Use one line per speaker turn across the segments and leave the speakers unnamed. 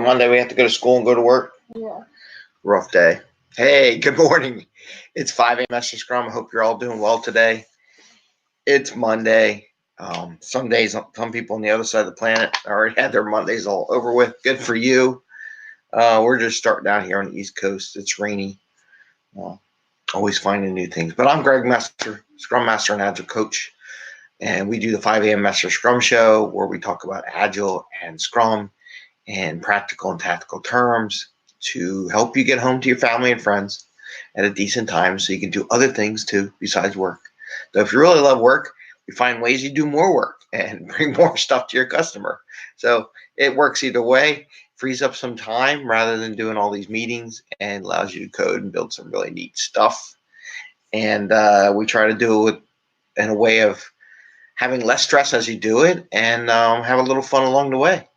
Monday we have to go to school and go to work.
Yeah.
Rough day. Hey, good morning. It's 5amMesterScrum. I hope you're all doing well today. It's Monday. Some days, some people on the other side of the planet already had their Mondays all over with. Good for you. We're just starting out here on the East Coast. It's rainy. Always finding new things. But I'm Greg Mester, Scrum Master and Agile Coach. And we do the 5am Mester Scrum Show where we talk about Agile and Scrum and practical and tactical terms to help you get home to your family and friends at a decent time so you can do other things too besides work. So if you really love work, we find ways you do more work and bring more stuff to your customer. So it works either way, frees up some time rather than doing all these meetings and allows you to code and build some really neat stuff. And we try to do it in a way of having less stress as you do it and have a little fun along the way.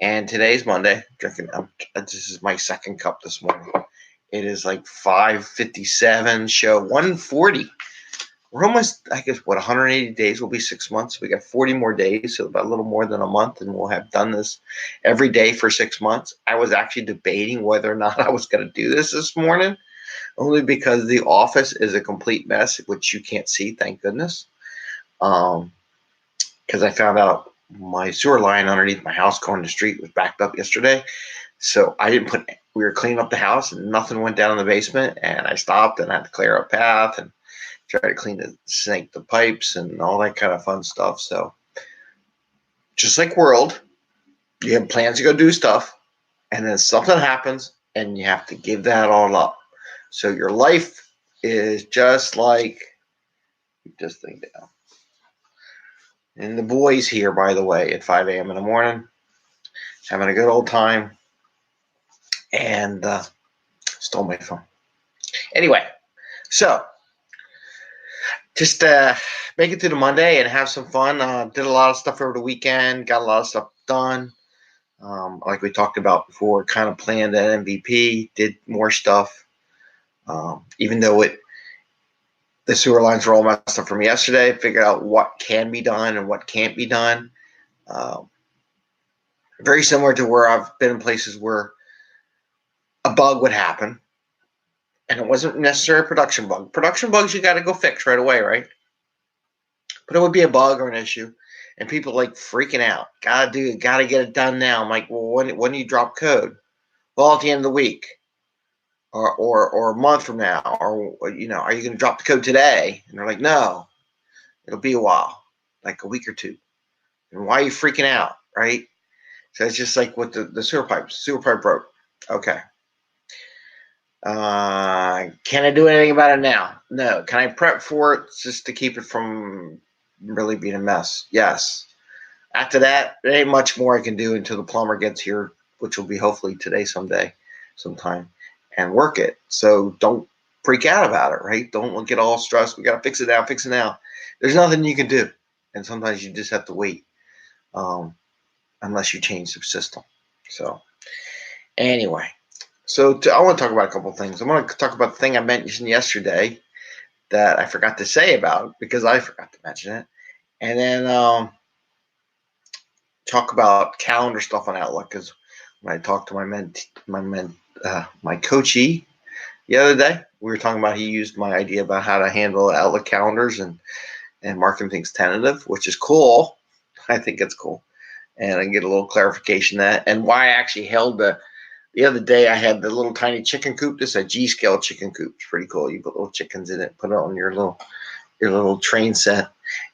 And today's Monday. This is my second cup this morning. It is like 5:57. Show 140. We're almost, I guess, 180 days will be 6 months. We got 40 more days, so about a little more than a month, and we'll have done this every day for 6 months. I was actually debating whether or not I was going to do this morning, only because the office is a complete mess, which you can't see, thank goodness. Because I found out my sewer line underneath my house going to the street was backed up yesterday. So we were cleaning up the house and nothing went down in the basement. And I stopped and I had to clear a path and try to clean the pipes and all that kind of fun stuff. So just like world, you have plans to go do stuff and then something happens and you have to give that all up. So your life is just like, keep this thing down. And the boys here, by the way, at 5 a.m. in the morning, having a good old time, and stole my phone. Anyway, so just make it through the Monday and have some fun. Did a lot of stuff over the weekend, got a lot of stuff done. Like we talked about before, kind of planned an MVP, did more stuff, even though the sewer lines were all messed up from yesterday. Figured out what can be done and what can't be done. Very similar to where I've been in places where a bug would happen, and it wasn't necessarily a production bug. Production bugs you got to go fix right away, right? But it would be a bug or an issue, and people like freaking out. Gotta get it done now. I'm like, well, when do you drop code? Well, at the end of the week. Or a month from now, or are you going to drop the code today? And they're like, no, it'll be a while, like a week or two. And why are you freaking out, right? So it's just like with the sewer pipe. Sewer pipe broke. Okay. Can I do anything about it now? No. Can I prep for it just to keep it from really being a mess? Yes. After that, there ain't much more I can do until the plumber gets here, which will be hopefully today sometime. And work it. So don't freak out about it, right? Don't get all stressed. We got to fix it now. There's nothing you can do. And sometimes you just have to wait unless you change the system. So anyway, I want to talk about a couple of things. I want to talk about the thing I mentioned yesterday that I forgot to say about because I forgot to mention it. And then talk about calendar stuff on Outlook because when I talked to my coachee the other day, we were talking about, he used my idea about how to handle Outlook calendars and marking things tentative, which is cool. I think it's cool. And I get a little clarification that, and why I actually held the other day I had the little tiny chicken coop. This is a G-scale chicken coop. It's pretty cool. You put little chickens in it, put it on your little train set.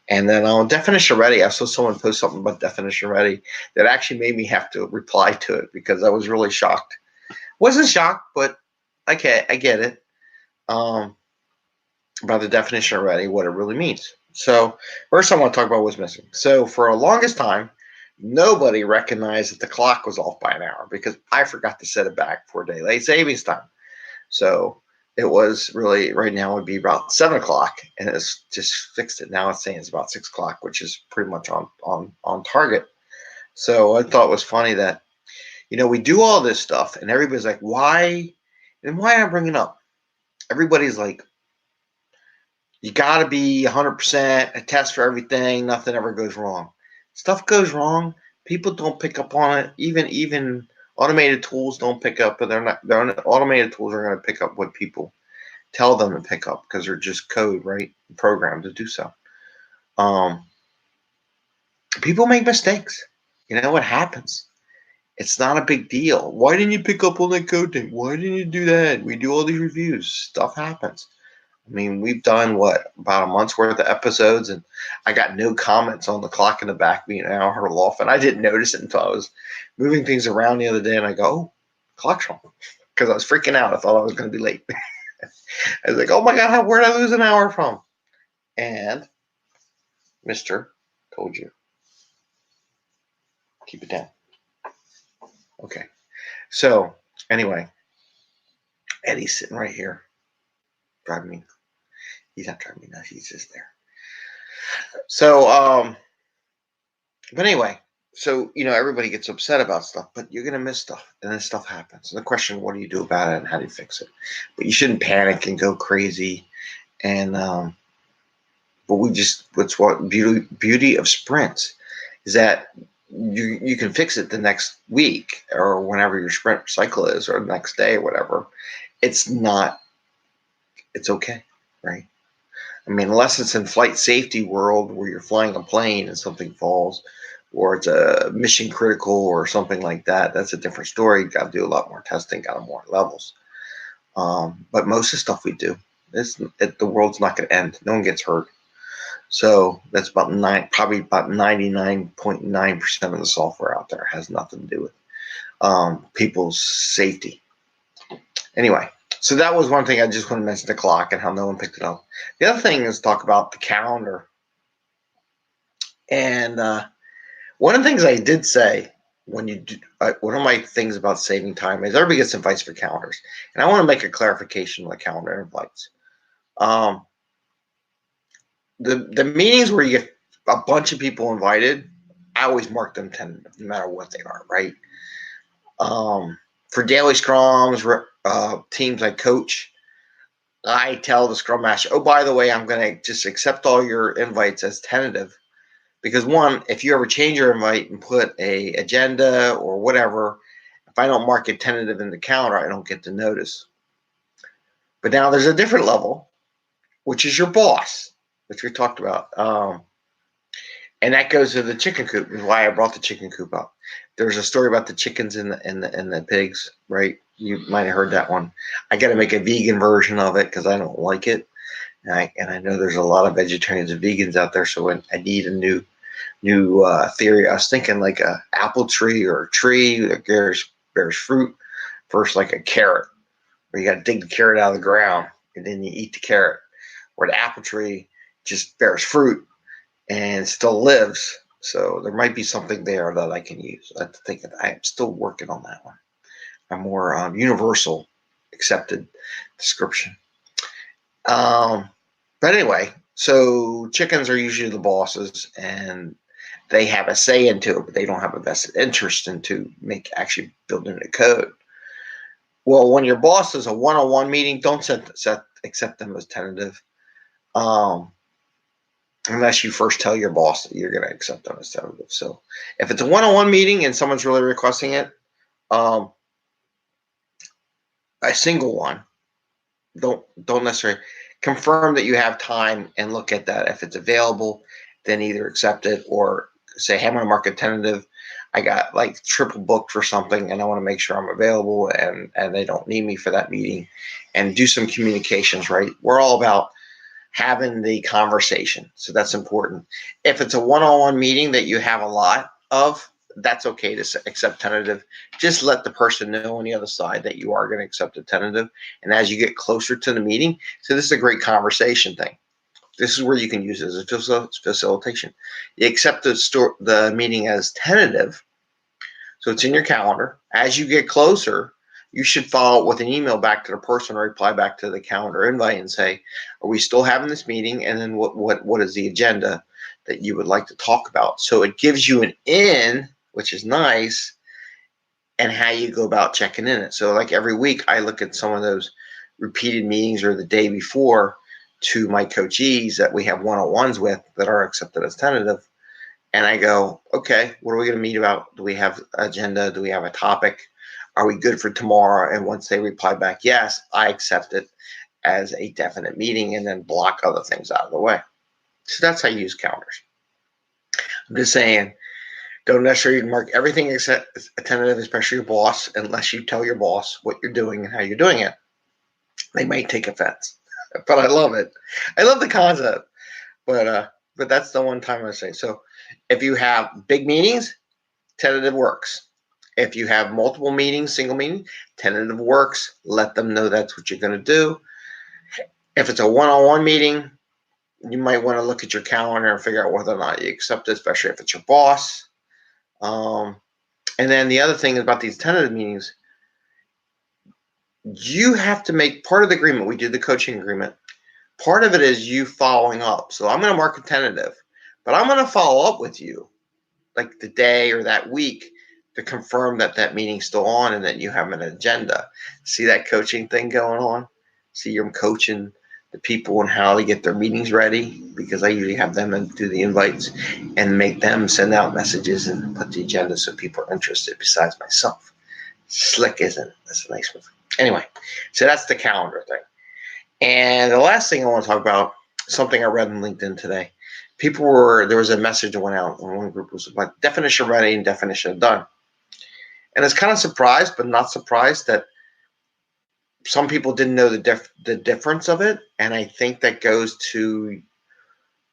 And then on Definition Ready, I saw someone post something about Definition Ready that actually made me have to reply to it because I was really shocked. Wasn't shocked, but okay, I get it. About the definition already, what it really means. So first I want to talk about what's missing. So for the longest time, nobody recognized that the clock was off by an hour because I forgot to set it back for daylight savings time. So it was really, right now it would be about 7 o'clock, and it's just fixed it. Now it's saying it's about 6 o'clock, which is pretty much on target. So I thought it was funny that, we do all this stuff, and everybody's like, why? And why I'm bringing it up? Everybody's like, you got to be 100% a test for everything. Nothing ever goes wrong. Stuff goes wrong. People don't pick up on it. Even Automated tools don't pick up, but automated tools are going to pick up what people tell them to pick up because they're just code, right? Programmed to do so. People make mistakes. You know what happens? It's not a big deal. Why didn't you pick up on that code thing? Why didn't you do that? We do all these reviews. Stuff happens. I mean, we've done about a month's worth of episodes, and I got no comments on the clock in the back being an hour off, and I didn't notice it until I was moving things around the other day, and I go, "Oh, clock's wrong," because I was freaking out. I thought I was going to be late. I was like, "Oh my God, where did I lose an hour from?" And Mister told you, keep it down. Okay. So anyway, Eddie's sitting right here, driving me. He's not driving me nuts. He's just there. So, but anyway, so, everybody gets upset about stuff, but you're going to miss stuff, and then stuff happens. And the question, what do you do about it, and how do you fix it? But you shouldn't panic and go crazy. And, but what's what beauty of sprints is that you can fix it the next week or whenever your sprint cycle is, or the next day or whatever. It's okay, right? I mean, unless it's in flight safety world where you're flying a plane and something falls, or it's a mission critical or something like that, that's a different story. You got to do a lot more testing, got more levels. But most of the stuff we do, the world's not going to end. No one gets hurt. So that's probably about 99.9% of the software out there has nothing to do with people's safety. Anyway, so that was one thing I just want to mention, the clock and how no one picked it up. The other thing is talk about the calendar. And one of the things I did say when you do, one of my things about saving time is everybody gets invites for calendars. And I want to make a clarification on the calendar invites. The meetings where you get a bunch of people invited, I always mark them tentative, no matter what they are, right? For daily scrums, teams I coach, I tell the scrum master, oh, by the way, I'm going to just accept all your invites as tentative. Because one, if you ever change your invite and put a agenda or whatever, if I don't mark it tentative in the calendar, I don't get the notice. But now there's a different level, which is your boss, which we talked about. And that goes to the chicken coop, is why I brought the chicken coop up. There's a story about the chickens and the pigs, right? You might have heard that one. I got to make a vegan version of it because I don't like it. And I know there's a lot of vegetarians and vegans out there, so I need a new theory. I was thinking like a apple tree or a tree that bears fruit versus like a carrot, where you got to dig the carrot out of the ground and then you eat the carrot. Or the apple tree just bears fruit and still lives. So there might be something there that I can use. I think I'm still working on that one. A more universal accepted description. But anyway, so chickens are usually the bosses, and they have a say into it, but they don't have a vested interest into actually building the code. Well, when your boss is a one-on-one meeting, don't accept them as tentative. Unless you first tell your boss that you're going to accept them as tentative. So if it's a one-on-one meeting and someone's really requesting it, a single one, don't necessarily confirm that you have time and look at that. If it's available, then either accept it or say, hey, I'm going to mark it tentative. I got like triple booked for something and I want to make sure I'm available and they don't need me for that meeting, and do some communications, right? We're all about having the conversation. So that's important. If it's a one-on-one meeting that you have a lot of, that's okay to accept tentative. Just let the person know on the other side that you are going to accept a tentative. And as you get closer to the meeting, so this is a great conversation thing. This is where you can use it as a facilitation. You accept the meeting as tentative. So it's in your calendar. As you get closer, you should follow up with an email back to the person or reply back to the calendar invite and say, are we still having this meeting? And then what is the agenda that you would like to talk about? So it gives you an in, which is nice, and how you go about checking in it. So like every week, I look at some of those repeated meetings or the day before to my coachees that we have one-on-ones with that are accepted as tentative. And I go, okay, what are we going to meet about? Do we have agenda? Do we have a topic? Are we good for tomorrow? And once they reply back yes, I accept it as a definite meeting and then block other things out of the way. So that's how you use calendars. I'm just saying, don't necessarily mark everything except a tentative, especially your boss, unless you tell your boss what you're doing and how you're doing it. They might take offense, but I love it. I love the concept, but that's the one time I say. So if you have big meetings, tentative works. If you have multiple meetings, single meeting, tentative works. Let them know that's what you're going to do. If it's a one-on-one meeting, you might want to look at your calendar and figure out whether or not you accept it, especially if it's your boss. And then the other thing about these tentative meetings, you have to make part of the agreement. We did the coaching agreement. Part of it is you following up. So I'm going to mark a tentative, but I'm going to follow up with you like the day or that week to confirm that that meeting's still on and that you have an agenda. See that coaching thing going on? See, you're coaching the people on how to get their meetings ready, because I usually have them do the invites and make them send out messages and put the agenda so people are interested besides myself. Slick, isn't it? That's a nice one. Anyway, so that's the calendar thing. And the last thing I want to talk about, something I read on LinkedIn today. There was a message that went out in one group, was about definition ready and definition done. And it's kind of surprised, but not surprised, that some people didn't know the difference of it. And I think that goes to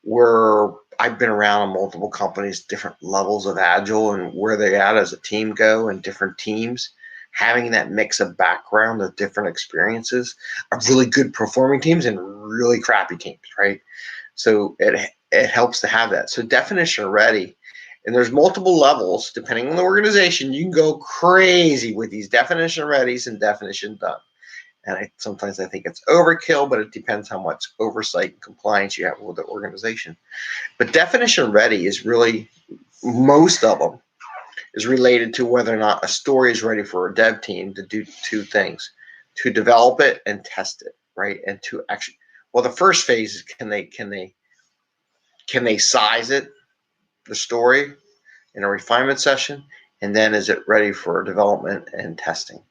where I've been around in multiple companies, different levels of Agile and where they at as a team go, and different teams. Having that mix of background of different experiences of really good performing teams and really crappy teams, right? So it helps to have that. So definition ready. And there's multiple levels depending on the organization. You can go crazy with these definition readies and definition done. And sometimes I think it's overkill, but it depends how much oversight and compliance you have with the organization. But definition ready is really, most of them, is related to whether or not a story is ready for a dev team to do two things: to develop it and test it, right? And to actually, well, the first phase is can they size it, the story, in a refinement session, and then is it ready for development and testing?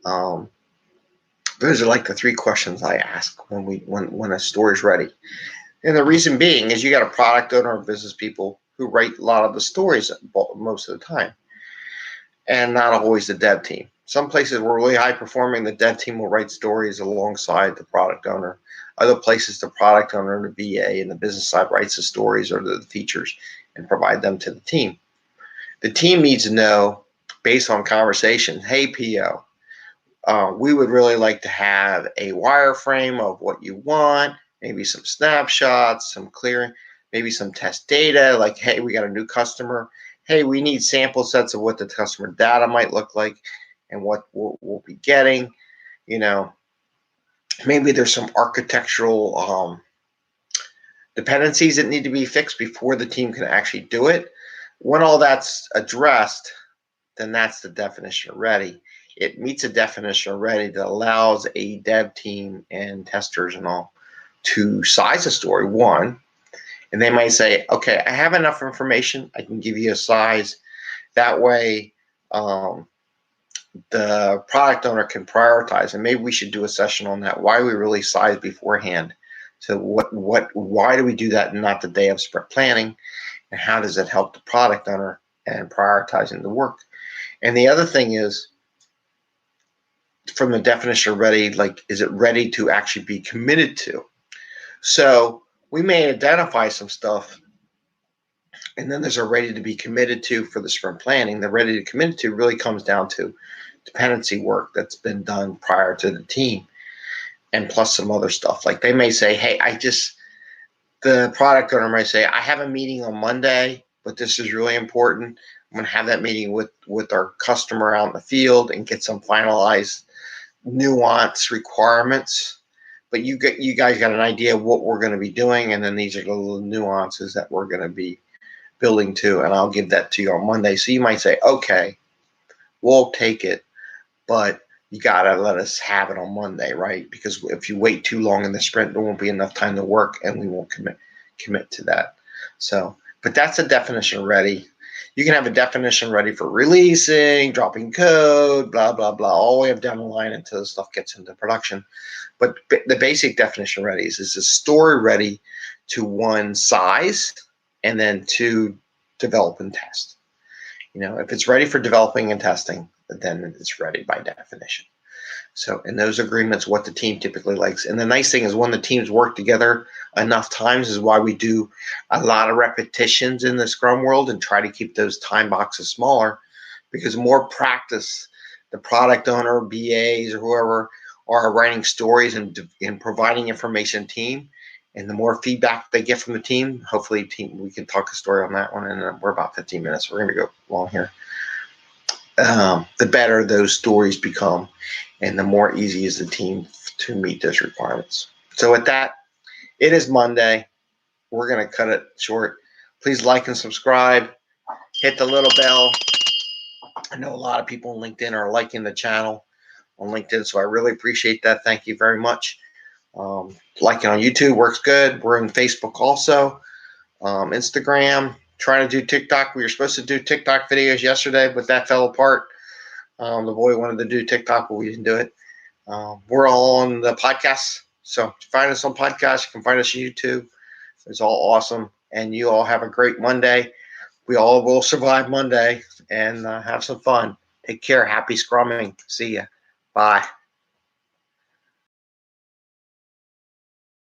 Those are like the three questions I ask when a story is ready. And the reason being is you got a product owner or business people who write a lot of the stories most of the time, and not always the dev team. Some places we're really high performing, the dev team will write stories alongside the product owner. Other places, the product owner and the VA and the business side writes the stories or the features and provide them to the team. The team needs to know, based on conversation, hey, PO, we would really like to have a wireframe of what you want, maybe some snapshots, some clearing, maybe some test data, like, hey, we got a new customer. Hey, we need sample sets of what the customer data might look like and what we'll be getting. Maybe there's some architectural dependencies that need to be fixed before the team can actually do it. When all that's addressed, then that's the definition of ready. It meets a definition of ready that allows a dev team and testers and all to size a story, one, and they might say, okay, I have enough information. I can give you a size. That way, the product owner can prioritize, and maybe we should do a session on that. Why we really size beforehand. So why do we do that and not the day of sprint planning? And how does it help the product owner and prioritizing the work? And the other thing is, from the definition of ready, like, is it ready to actually be committed to? So we may identify some stuff, and then there's a ready to be committed to for the sprint planning. The ready to commit to really comes down to dependency work that's been done prior to the team, and plus some other stuff. Like they may say, hey, the product owner might say, I have a meeting on Monday, but this is really important. I'm going to have that meeting with our customer out in the field and get some finalized nuance requirements. But you guys got an idea of what we're going to be doing, and then these are the little nuances that we're going to be building to, and I'll give that to you on Monday. So you might say, okay, we'll take it, but you got to let us have it on Monday, right? Because if you wait too long in the sprint, there won't be enough time to work, and we won't commit to that. So, but that's a definition ready. You can have a definition ready for releasing, dropping code, blah, blah, blah, all the way up down the line until the stuff gets into production. But the basic definition ready is a story ready to one, size, and then two, develop and test. If it's ready for developing and testing, then it's ready by definition. So in those agreements, what the team typically likes. And the nice thing is when the teams work together enough times is why we do a lot of repetitions in the Scrum world and try to keep those time boxes smaller, because more practice the product owner, BAs, or whoever are writing stories and providing information team, and the more feedback they get from the team, hopefully we can talk a story on that one. And we're about 15 minutes. We're going to go long here. The better those stories become, and the more easy is the team to meet those requirements. So with that, it is Monday. We're going to cut it short. Please like and subscribe. Hit the little bell. I know a lot of people on LinkedIn are liking the channel on LinkedIn, so I really appreciate that. Thank you very much. Liking on YouTube works good. We're in Facebook also. Instagram. Trying to do TikTok. We were supposed to do TikTok videos yesterday, but that fell apart. The boy wanted to do TikTok, but we didn't do it. We're all on the podcast. So find us on podcast. You can find us on YouTube. It's all awesome. And you all have a great Monday. We all will survive Monday and have some fun. Take care. Happy scrumming. See ya. Bye.